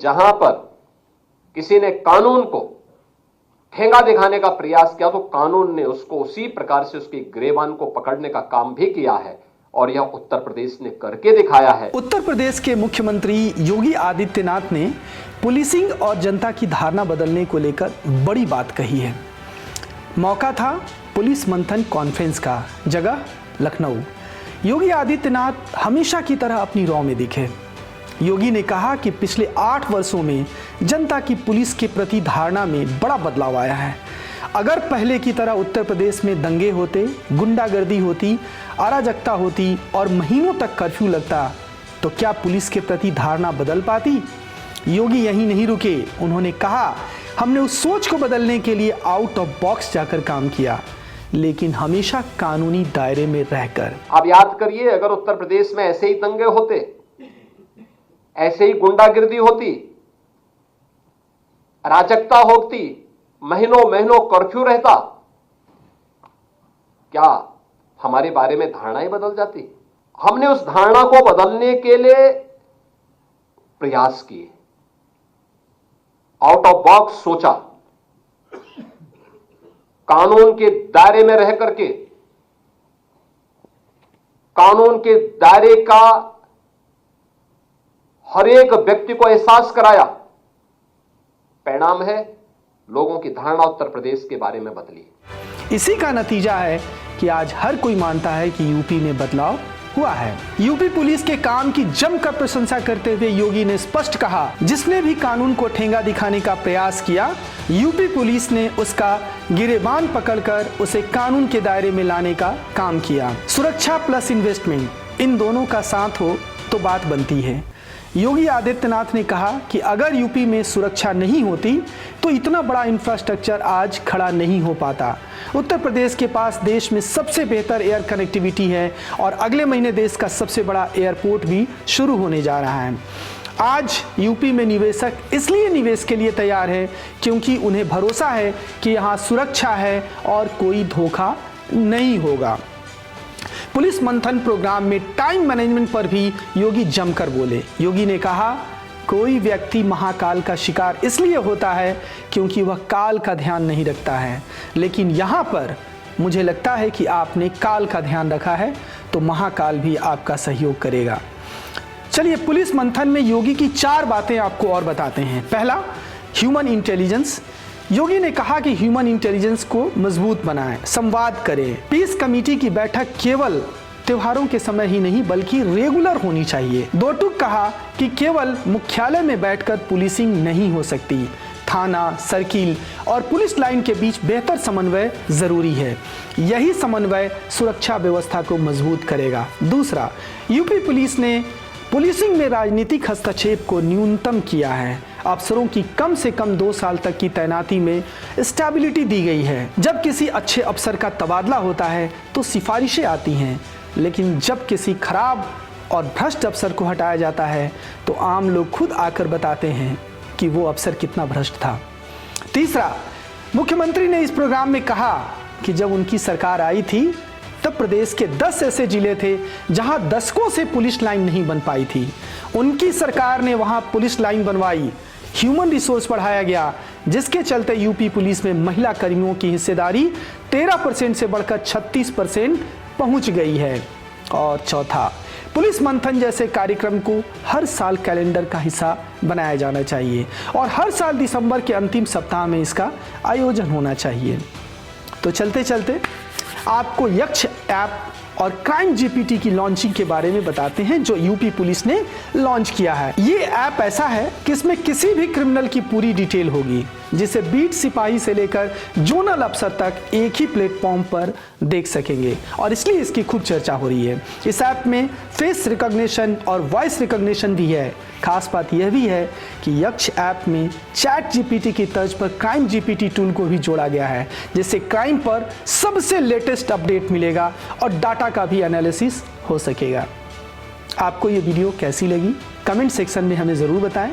जहां पर किसी ने कानून को ठेंगा दिखाने का प्रयास किया तो कानून ने उसको उसी प्रकार से उसकी गिरेबान को पकड़ने का काम भी किया है और यह उत्तर प्रदेश ने करके दिखाया है। उत्तर प्रदेश के मुख्यमंत्री योगी आदित्यनाथ ने पुलिसिंग और जनता की धारणा बदलने को लेकर बड़ी बात कही है। मौका था पुलिस मंथन कॉन्फ्रेंस का, जगह लखनऊ। योगी आदित्यनाथ हमेशा की तरह अपनी रॉ में दिखे। योगी ने कहा कि पिछले 8 वर्षों में जनता की पुलिस के प्रति धारणा में बड़ा बदलाव आया है। अगर पहले की तरह उत्तर प्रदेश में दंगे होते, गुंडागर्दी होती, अराजकता होती और महीनों तक कर्फ्यू लगता तो क्या पुलिस के प्रति धारणा बदल पाती? योगी यहीं नहीं रुके। उन्होंने कहा, हमने उस सोच को बदलने के लिए आउट ऑफ बॉक्स जाकर काम किया, लेकिन हमेशा कानूनी दायरे में रहकर। आप याद करिए, अगर उत्तर प्रदेश में ऐसे ही दंगे होते, ऐसे ही गुंडागिर्दी होती, अराजकता होती, महीनों महीनों कर्फ्यू रहता, क्या हमारे बारे में धारणाएं बदल जाती? हमने उस धारणा को बदलने के लिए प्रयास किए, आउट ऑफ बॉक्स सोचा, कानून के दायरे में रह करके कानून के दायरे का हर एक व्यक्ति को एहसास कराया। परिणाम है, लोगों की धारणा उत्तर प्रदेश के बारे में बदली। इसी का नतीजा है कि आज हर कोई मानता है कि यूपी में बदलाव हुआ है। यूपी पुलिस के काम की जमकर प्रशंसा करते हुए योगी ने स्पष्ट कहा, जिसने भी कानून को ठेंगा दिखाने का प्रयास किया, यूपी पुलिस ने उसका गिरेबान पकड़कर उसे कानून के दायरे में लाने का काम किया। सुरक्षा प्लस इन्वेस्टमेंट, इन दोनों का साथ हो तो बात बनती है। योगी आदित्यनाथ ने कहा कि अगर यूपी में सुरक्षा नहीं होती तो इतना बड़ा इंफ्रास्ट्रक्चर आज खड़ा नहीं हो पाता। उत्तर प्रदेश के पास देश में सबसे बेहतर एयर कनेक्टिविटी है और अगले महीने देश का सबसे बड़ा एयरपोर्ट भी शुरू होने जा रहा है। आज यूपी में निवेशक इसलिए निवेश के लिए तैयार है क्योंकि उन्हें भरोसा है कि यहाँ सुरक्षा है और कोई धोखा नहीं होगा। पुलिस मंथन प्रोग्राम में टाइम मैनेजमेंट पर भी योगी जमकर बोले। योगी ने कहा, कोई व्यक्ति महाकाल का शिकार इसलिए होता है क्योंकि वह काल का ध्यान नहीं रखता है, लेकिन यहाँ पर मुझे लगता है कि आपने काल का ध्यान रखा है तो महाकाल भी आपका सहयोग करेगा। चलिए, पुलिस मंथन में योगी की 4 बातें आपको और बताते हैं। पहला, ह्यूमन इंटेलिजेंस। योगी ने कहा कि ह्यूमन इंटेलिजेंस को मजबूत बनाएं, संवाद करें। पीस कमेटी की बैठक केवल त्योहारों के समय ही नहीं बल्कि रेगुलर होनी चाहिए। 2 टूक कहा कि केवल मुख्यालय में बैठकर पुलिसिंग नहीं हो सकती, थाना, सर्किल और पुलिस लाइन के बीच बेहतर समन्वय जरूरी है। यही समन्वय सुरक्षा व्यवस्था को मजबूत करेगा। दूसरा, यूपी पुलिस ने पुलिसिंग में राजनीतिक हस्तक्षेप को न्यूनतम किया है। अफसरों की कम से कम 2 साल तक की तैनाती में स्टेबिलिटी दी गई है। जब किसी अच्छे अफसर का तबादला होता है तो सिफारिशें आती हैं, लेकिन जब किसी खराब और भ्रष्ट अफसर को हटाया जाता है तो आम लोग खुद आकर बताते हैं कि वो अफसर कितना भ्रष्ट था। तीसरा, मुख्यमंत्री ने इस प्रोग्राम में कहा कि जब उनकी सरकार आई थी तब प्रदेश के 10 ऐसे जिले थे जहां दशकों से पुलिस लाइन नहीं बन पाई थी। उनकी सरकार ने वहां पुलिस लाइन बनवाई, ह्यूमन रिसोर्स बढ़ाया गया, जिसके चलते यूपी पुलिस में महिला कर्मियों की हिस्सेदारी 13% से बढ़कर 36% पहुंच गई है। और चौथा, पुलिस मंथन जैसे कार्यक्रम को हर साल कैलेंडर का हिस्सा बनाया जाना चाहिए और हर साल दिसंबर के अंतिम सप्ताह में इसका आयोजन होना चाहिए। तो चलते चलते आपको यक्ष ऐप और क्राइम जीपीटी की लॉन्चिंग के बारे में बताते हैं जो यूपी पुलिस ने लॉन्च किया है। ये ऐप ऐसा है कि इसमें किसी भी क्रिमिनल की पूरी डिटेल होगी, जिसे बीट सिपाही से लेकर जोनल अफसर तक एक ही प्लेटफॉर्म पर देख सकेंगे और इसलिए इसकी खूब चर्चा हो रही है। इस ऐप में फेस रिकॉग्निशन और वॉइस रिकॉग्निशन भी है। खास बात यह भी है कि यक्ष ऐप में चैट जीपीटी की तर्ज पर क्राइम जीपीटी टूल को भी जोड़ा गया है, जिससे क्राइम पर सबसे लेटेस्ट अपडेट मिलेगा और डाटा का भी एनालिसिस हो सकेगा। आपको ये वीडियो कैसी लगी कमेंट सेक्शन में हमें ज़रूर बताएं।